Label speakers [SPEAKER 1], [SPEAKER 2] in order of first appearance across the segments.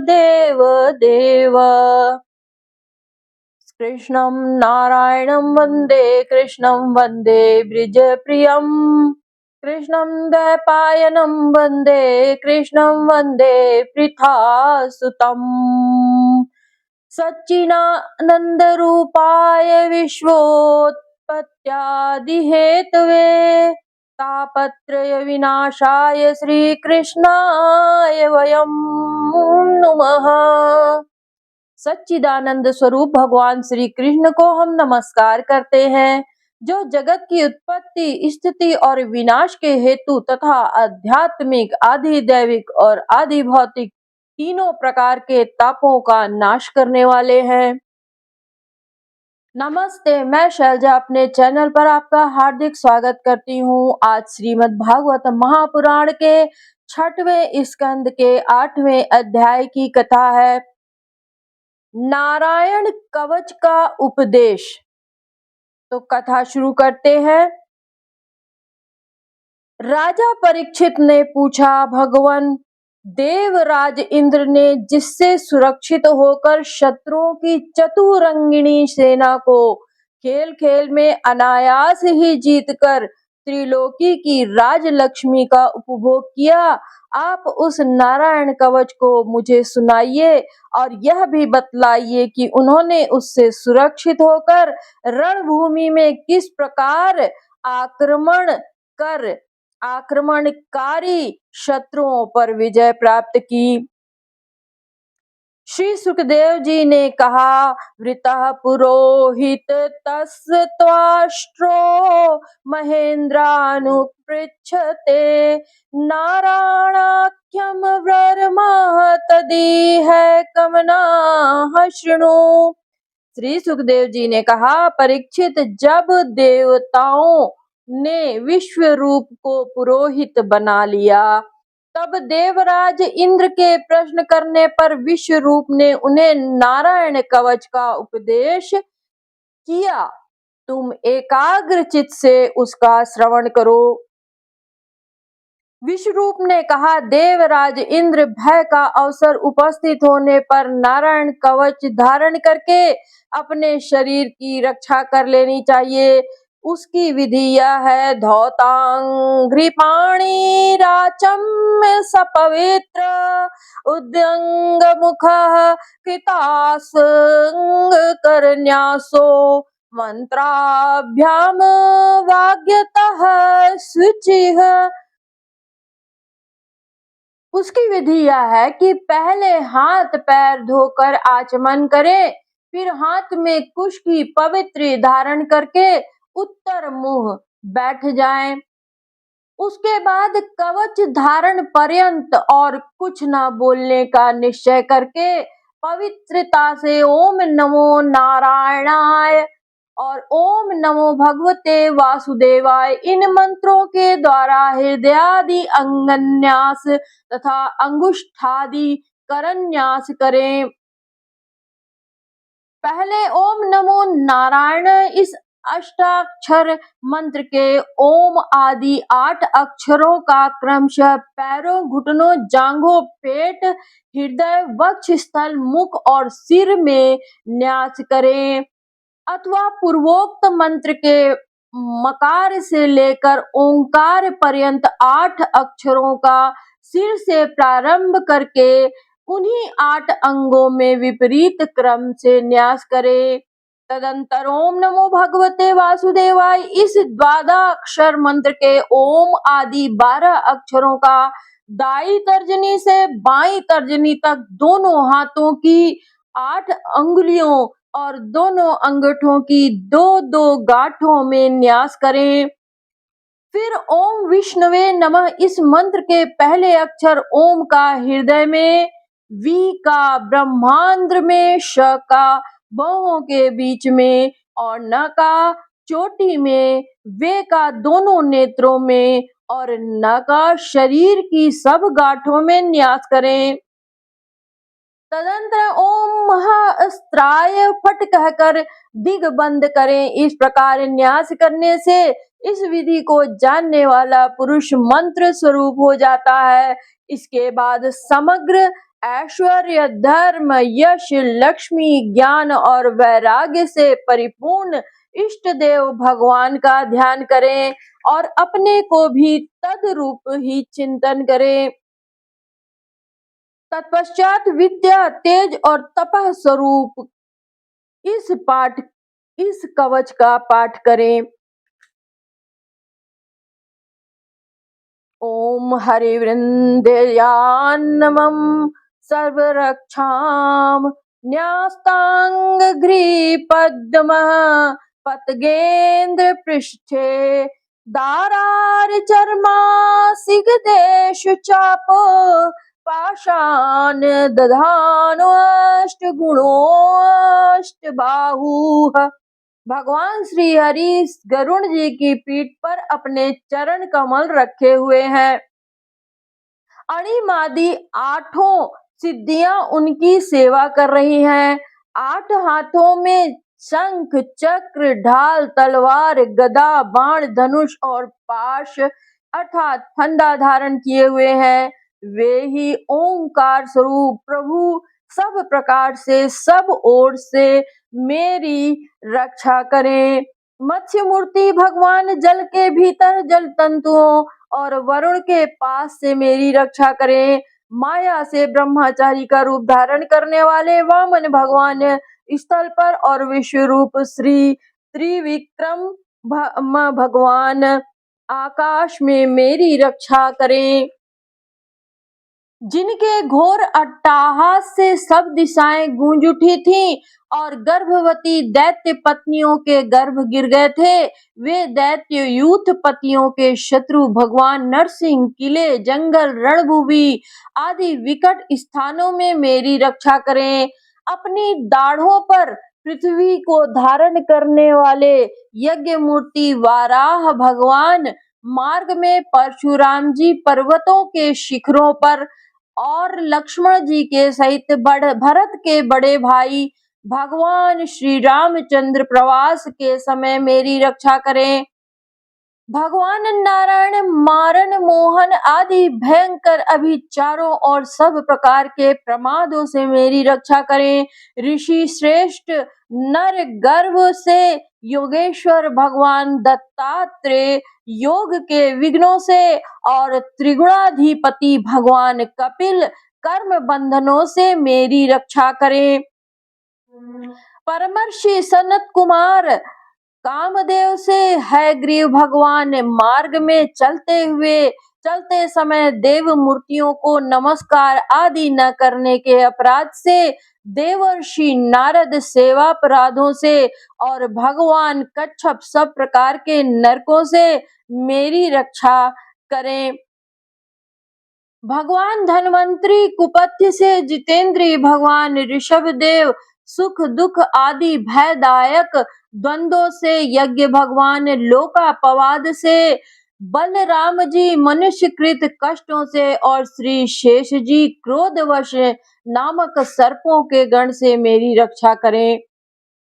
[SPEAKER 1] देव देव। कृष्णं नारायणं वन्दे कृष्णं वन्दे ब्रिजप्रियं। कृष्णं द्वैपायनं वन्दे कृष्णं वन्दे पृथासुतम्। सच्चिदानन्दरूपाय विश्वोत्पत्त्यादिहेतवे तापत्रय विनाशाय श्रीकृष्णाय वयं नुमः। सच्चिदानंद स्वरूप भगवान श्री कृष्ण को हम नमस्कार करते हैं, जो जगत की उत्पत्ति, स्थिति और विनाश के हेतु तथा आध्यात्मिक, आदि दैविक और आदि भौतिक तीनों प्रकार के तापों का नाश करने वाले हैं। नमस्ते, मैं शैलजा अपने चैनल पर आपका हार्दिक स्वागत करती हूँ। आज श्रीमद् भागवत महापुराण के 6वें स्कंद के 8वें अध्याय की कथा है। नारायण कवच का उपदेश। तो कथा शुरू करते हैं। राजा परीक्षित ने पूछा, भगवान देवराज इंद्र ने जिससे सुरक्षित होकर शत्रुओं की चतुरंगिणी सेना को खेल खेल में अनायास ही जीतकर त्रिलोकी की राजलक्ष्मी का उपभोग किया, आप उस नारायण कवच को मुझे सुनाइए और यह भी बतलाइए कि उन्होंने उससे सुरक्षित होकर रणभूमि में किस प्रकार आक्रमणकारी शत्रुओं पर विजय प्राप्त की। श्री सुखदेव जी ने कहा, वृतः पुरोहित तस्य त्वाष्ट्रो महेन्द्रानुपृच्छते नारायणाख्यम व्रर्मः तदीह कमनाः शृणु। श्री सुखदेव जी ने कहा, परीक्षित, जब देवताओं ने विश्व रूप को पुरोहित बना लिया, तब देवराज इंद्र के प्रश्न करने पर विश्व रूप ने उन्हें नारायण कवच का उपदेश किया। तुम एकाग्र चित्त से उसका श्रवण करो। विश्वरूप ने कहा, देवराज इंद्र, भय का अवसर उपस्थित होने पर नारायण कवच धारण करके अपने शरीर की रक्षा कर लेनी चाहिए। उसकी विधि यह है, धौतांघ्रिपाणि राचम्य सपवित्र उद्यंग मुख कृतासंग करन्यासो मंत्राभ्याम वाग्यतः शुचिः। उसकी विधि यह है कि पहले हाथ पैर धोकर आचमन करें, फिर हाथ में कुश की पवित्र धारण करके उत्तर मुंह बैठ जाएं। उसके बाद कवच धारण पर्यंत और कुछ न बोलने का निश्चय करके पवित्रता से ओम नमो नारायणाय और ओम नमो भगवते वासुदेवाय इन मंत्रों के द्वारा हृदयादि अंगन्यास तथा अंगुष्ठादि करन्यास करें। पहले ओम नमो नारायण इस अष्टाक्षर मंत्र के ओम आदि 8 अक्षरों का क्रमशः पैरों, घुटनों, जांघों, पेट, हृदय, वक्ष स्थल, मुख और सिर में न्यास करें, अथवा पूर्वोक्त मंत्र के मकार से लेकर ओंकार पर्यंत 8 अक्षरों का सिर से प्रारंभ करके उन्हीं 8 अंगों में विपरीत क्रम से न्यास करें। तदंतर ओम नमो भगवते वासुदेवाय इस द्वादशाक्षर मंत्र के ओम आदि 12 अक्षरों का दाई तर्जनी से बाई तर्जनी तक दोनों हाथों की 8 अंगुलियों और दोनों अंगूठों की 2-2 गांठों में न्यास करें। फिर ओम विष्णवे नमः इस मंत्र के पहले अक्षर ओम का हृदय में, वी का ब्रह्मांड में, श का बाहों के बीच में और न का चोटी में, वे का दोनों नेत्रों में और न का शरीर की सब गांठों में न्यास करें। तदंतर ओम महाअस्त्राय फट कहकर दिग बंद करें। इस प्रकार न्यास करने से इस विधि को जानने वाला पुरुष मंत्र स्वरूप हो जाता है। इसके बाद समग्र ऐश्वर्य, धर्म, यश, लक्ष्मी, ज्ञान और वैराग्य से परिपूर्ण इष्ट देव भगवान का ध्यान करें और अपने को भी तद्रूप ही चिंतन करें। तत्पश्चात विद्या, तेज और तपः स्वरूप इस कवच का पाठ करें। ओम हरिवृंदयान्नमं सर्वरक्षां न्यस्ताङ्घ्रिपद्मः पतगेन्द्र पृष्ठे दारारचर्मासिगदेषु चापो पाषाण दधानोऽष्टगुणोऽष्टबाहुः। भगवान श्री हरि गरुण जी की पीठ पर अपने चरण कमल रखे हुए हैं। अणिमादि आठों सिद्धियां उनकी सेवा कर रही हैं। 8 हाथों में शंख, चक्र, ढाल, तलवार, गदा, बाण, धनुष और पाश अर्थात फंदा धारण किए हुए हैं। वे ही ओंकार स्वरूप प्रभु सब प्रकार से सब ओर से मेरी रक्षा करें। मत्स्य मूर्ति भगवान जल के भीतर जल तंतुओं और वरुण के पास से मेरी रक्षा करें। माया से ब्रह्मचारी का रूप धारण करने वाले वामन भगवान स्थल पर और विश्व रूप श्री त्रिविक्रम भगवान आकाश में मेरी रक्षा करें। जिनके घोर अट्टहास से सब दिशाएं गूंज उठी थीं और गर्भवती दैत्य पत्नियों के गर्भ गिर गए थे, वे दैत्य यूथ पतियों के शत्रु भगवान नरसिंह किले, जंगल, रणभूमि आदि विकट स्थानों में मेरी रक्षा करें। अपनी दाढ़ों पर पृथ्वी को धारण करने वाले यज्ञ मूर्ति वाराह भगवान मार्ग में परशुराम जी पर्वतों के शिखरों पर और लक्ष्मण जी के सहित भरत के बड़े भाई भगवान श्री रामचंद्र प्रवास के समय मेरी रक्षा करें। भगवान नारायण मारण, मोहन आदि भयंकर अभिचारों और सब प्रकार के प्रमादों से मेरी रक्षा करें। ऋषि श्रेष्ठ नर गर्भ से योगेश्वर भगवान दत्तात्रेय योग के विघ्नों से और त्रिगुणाधिपति भगवान कपिल कर्म बंधनों से मेरी रक्षा करें। परमर्षि सनत कुमार कामदेव से हयग्रीव भगवान मार्ग में चलते समय देव मूर्तियों को नमस्कार आदि न करने के अपराध से, देवर्षि नारद सेवा अपराधों से और भगवान कच्छप सब प्रकार के नरकों से मेरी रक्षा करें। भगवान धन्वंतरी कुपथ्य से जितेंद्रीय भगवान ऋषभ देव सुख दुख आदि भयदायक द्वंद्वों से, यज्ञ भगवान लोकापवाद से, बलराम जी मनुष्यकृत कष्टों से और श्री शेष जी क्रोधवश नामक सर्पों के गण से मेरी रक्षा करें।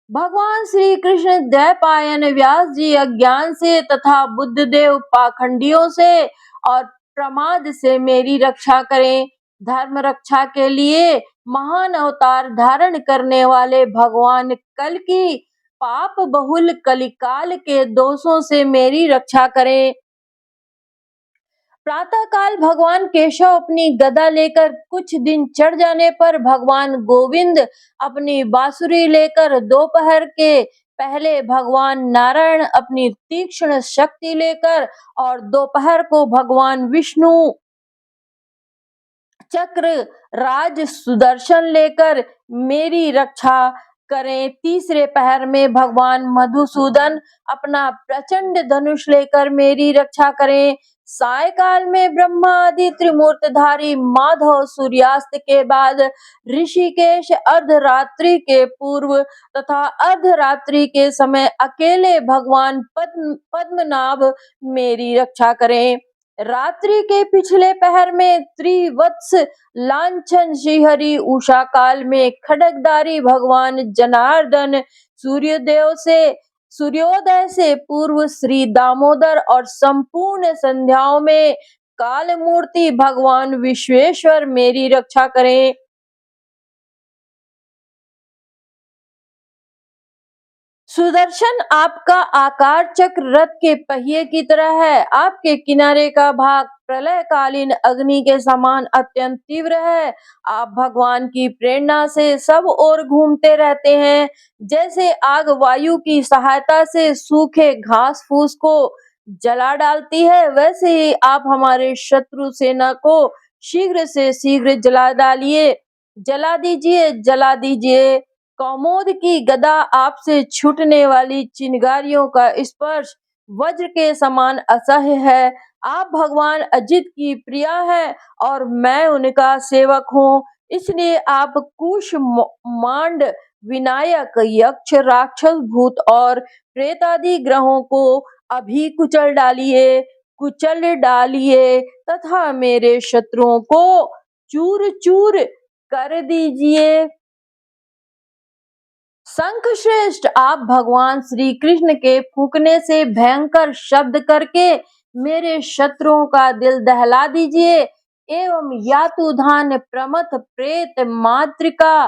[SPEAKER 1] भगवान श्री कृष्ण द्वैपायन व्यास जी अज्ञान से तथा बुद्ध देव पाखंडियों से और प्रमाद से मेरी रक्षा करें। धर्म रक्षा के लिए महान अवतार धारण करने वाले भगवान कल की पाप बहुल कलिकाल के दोषों से मेरी रक्षा करें। प्रातः काल भगवान केशव अपनी गदा लेकर कुछ दिन चढ़ जाने पर भगवान गोविंद अपनी बांसुरी लेकर, दोपहर के पहले भगवान नारायण अपनी तीक्ष्ण शक्ति लेकर और दोपहर को भगवान विष्णु चक्र राज सुदर्शन लेकर मेरी रक्षा करें। तीसरे पहर में भगवान मधुसूदन अपना प्रचंड धनुष लेकर मेरी रक्षा करें। सायकाल में ब्रह्मा आदि त्रिमूर्तधारी माधव सूर्यास्त के बाद, ऋषिकेश अर्धरात्रि के पूर्व तथा अर्धरात्रि के समय अकेले भगवान पद्मनाभ मेरी रक्षा करें। रात्रि के पिछले पहर में त्रिवत्स लांछन श्रीहरि, उषा काल में खड्गधारी भगवान जनार्दन, सूर्योदय से पूर्व श्री दामोदर और संपूर्ण संध्याओं में काल मूर्ति भगवान विश्वेश्वर मेरी रक्षा करें। सुदर्शन आपका आकार चक्र रथ के पहिए की तरह है। आपके किनारे का भाग प्रलयकालीन अग्नि के समान अत्यंत तीव्र है। आप भगवान की प्रेरणा से सब ओर घूमते रहते हैं। जैसे आग वायु की सहायता से सूखे घास फूस को जला डालती है, वैसे ही आप हमारे शत्रु सेना को शीघ्र से शीघ्र जला दीजिए, जला दीजिए। कौमोद की गदा आपसे छूटने वाली चिंगारियों का स्पर्श वज्र के समान असह्य है। आप भगवान अजित की प्रिया है और मैं उनका सेवक हूँ, इसलिए आप कुश मांड विनायक यक्ष राक्षस भूत और प्रेत आदि ग्रहों को अभी कुचल डालिए तथा मेरे शत्रुओं को चूर चूर कर दीजिए। शंख श्रेष्ठ, आप भगवान श्री कृष्ण के फूंकने से भयंकर शब्द करके मेरे शत्रुओं का दिल दहला दीजिए एवं यातुधान प्रमथ प्रेत मातृका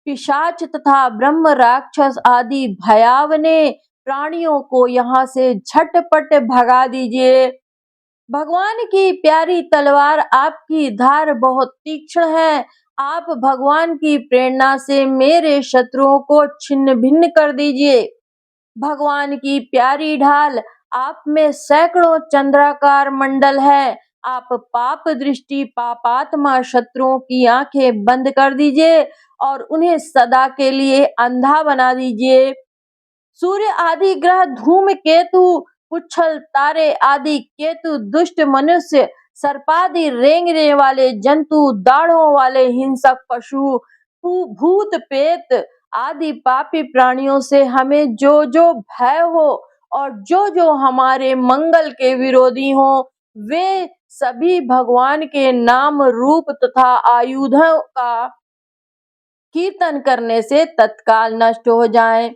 [SPEAKER 1] पिशाच तथा ब्रह्म राक्षस आदि भयावने प्राणियों को यहाँ से झटपट भगा दीजिए। भगवान की प्यारी तलवार आपकी धार बहुत तीक्ष्ण है। आप भगवान की प्रेरणा से मेरे शत्रुओं को छिन्न भिन्न कर दीजिए। भगवान की प्यारी ढाल आप में सैकड़ों चंद्राकार मंडल है। आप पाप दृष्टि पापात्मा शत्रुओं की आंखें बंद कर दीजिए और उन्हें सदा के लिए अंधा बना दीजिए। सूर्य आदि ग्रह, धूम केतु, पुच्छल तारे आदि केतु, दुष्ट मनुष्य, सर्पादि रेंगने वाले जंतु, दाढ़ों वाले हिंसक पशु, भूत प्रेत आदि पापी प्राणियों से हमें जो जो भय हो और जो जो हमारे मंगल के विरोधी हो, वे सभी भगवान के नाम रूप तथा आयुधों का कीर्तन करने से तत्काल नष्ट हो जाएं।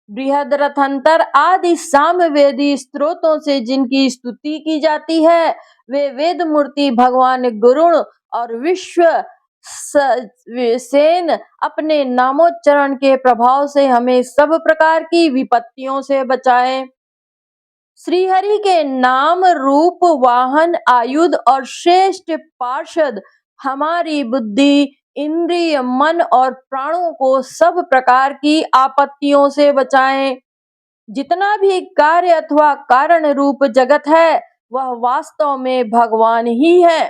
[SPEAKER 1] बृहद रथंतर आदि सामवेदी स्त्रोतों से जिनकी स्तुति की जाती है, वे वेद मूर्ति भगवान गुरुण और विश्व सेन अपने नामोच्चारण के प्रभाव से हमें सब प्रकार की विपत्तियों से बचाएं। श्रीहरि के नाम रूप वाहन आयुध और श्रेष्ठ पार्षद हमारी बुद्धि इंद्रिय मन और प्राणों को सब प्रकार की आपत्तियों से बचाएं। जितना भी कार्य अथवा कारण रूप जगत है वह वास्तव में भगवान ही है।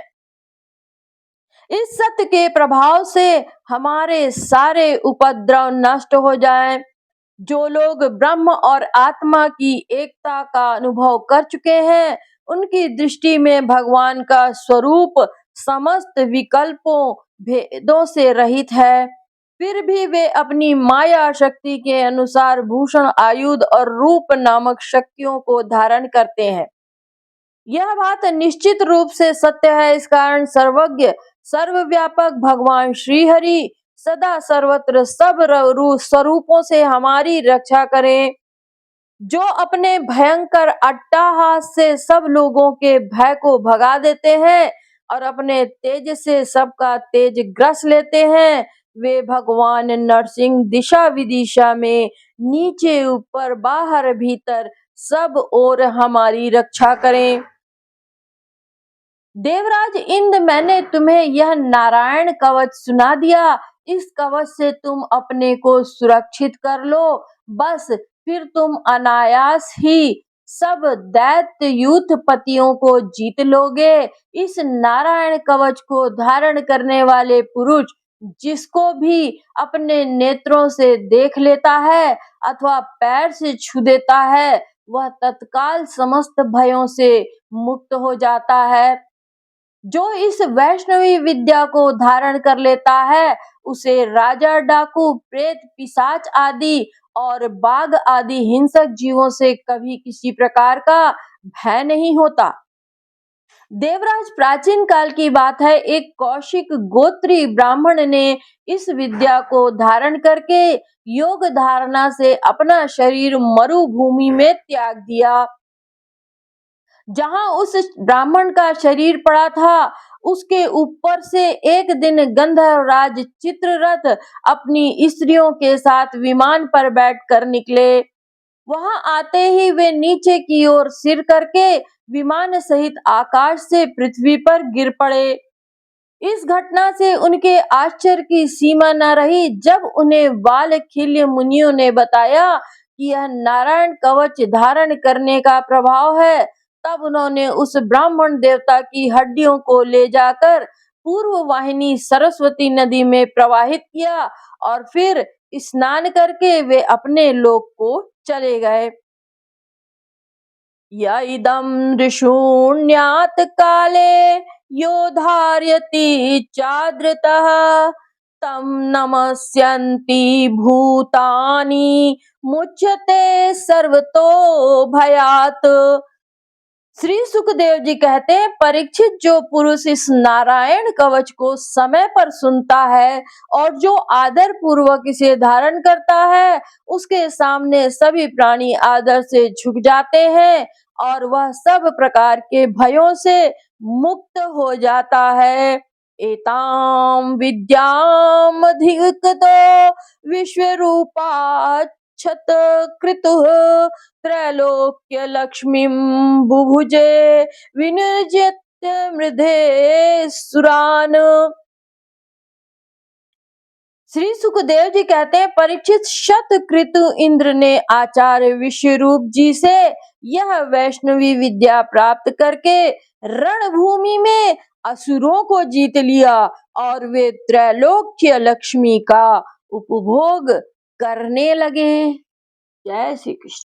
[SPEAKER 1] इस सत्य के प्रभाव से हमारे सारे उपद्रव नष्ट हो जाएं। जो लोग ब्रह्म और आत्मा की एकता का अनुभव कर चुके हैं, उनकी दृष्टि में भगवान का स्वरूप समस्त विकल्पों भेदों से रहित है। फिर भी वे अपनी माया शक्ति के अनुसार भूषण आयुध और रूप नामक शक्तियों को धारण करते हैं। यह बात निश्चित रूप से सत्य है। इस कारण सर्वज्ञ सर्वव्यापक भगवान श्री हरि सदा सर्वत्र सब स्वरूपों से हमारी रक्षा करें। जो अपने भयंकर अट्टहास से सब लोगों के भय को भगा देते हैं और अपने तेज से सबका तेज ग्रस लेते हैं, वे भगवान नरसिंह दिशा विदिशा में नीचे ऊपर बाहर भीतर सब ओर हमारी रक्षा करें। देवराज इंद्र, मैंने तुम्हें यह नारायण कवच सुना दिया। इस कवच से तुम अपने को सुरक्षित कर लो, बस फिर तुम अनायास ही सब दैत्य यूथपतियों को जीत लोगे। इस नारायण कवच को धारण करने वाले पुरुष जिसको भी अपने नेत्रों से देख लेता है अथवा पैर से छू देता है, वह तत्काल समस्त भयों से मुक्त हो जाता है। जो इस वैष्णवी विद्या को धारण कर लेता है, उसे राजा, डाकू, प्रेत, पिशाच आदि और बाघ आदि हिंसक जीवों से कभी किसी प्रकार का भय नहीं होता। देवराज, प्राचीन काल की बात है, एक कौशिक गोत्री ब्राह्मण ने इस विद्या को धारण करके योग धारणा से अपना शरीर मरुभूमि में त्याग दिया। जहां उस ब्राह्मण का शरीर पड़ा था, उसके ऊपर से एक दिन गंधर्वराज चित्ररथ अपनी स्त्रियों के साथ विमान पर बैठकर निकले। वहां आते ही वे नीचे की ओर सिर करके विमान सहित आकाश से पृथ्वी पर गिर पड़े। इस घटना से उनके आश्चर्य की सीमा न रही जब उन्हें वालखिल्य मुनियों ने बताया कि यह नारायण कवच धारण करने का प्रभाव है। तब उन्होंने उस ब्राह्मण देवता की हड्डियों को ले जाकर पूर्व वाहिनी सरस्वती नदी में प्रवाहित किया और फिर स्नान करके वे अपने लोक को चले गए। य इदं ऋषूण्यात् काले यो धारयति चादृतः तं नमस्यन्ति भूतानि मुच्यते सर्वतो भयात्। श्री सुखदेव जी कहते हैं, परीक्षित जो पुरुष इस नारायण कवच को समय पर सुनता है और जो आदर पूर्वक इसे धारण करता है, उसके सामने सभी प्राणी आदर से झुक जाते हैं और वह सब प्रकार के भयों से मुक्त हो जाता है। एतां विद्याम अधिगतो विश्वरूपा क्षत कृतुः त्रैलोक्य लक्ष्मीं बुभुजे विनिर्जित्य मृधे सुरान। श्री सुखदेव जी कहते हैं, परीक्षित शतकृतु इंद्र ने आचार्य विश्वरूप जी से यह वैष्णवी विद्या प्राप्त करके रणभूमि में असुरों को जीत लिया और वे त्रैलोक्य लक्ष्मी का उपभोग करने लगे। जय श्री कृष्ण।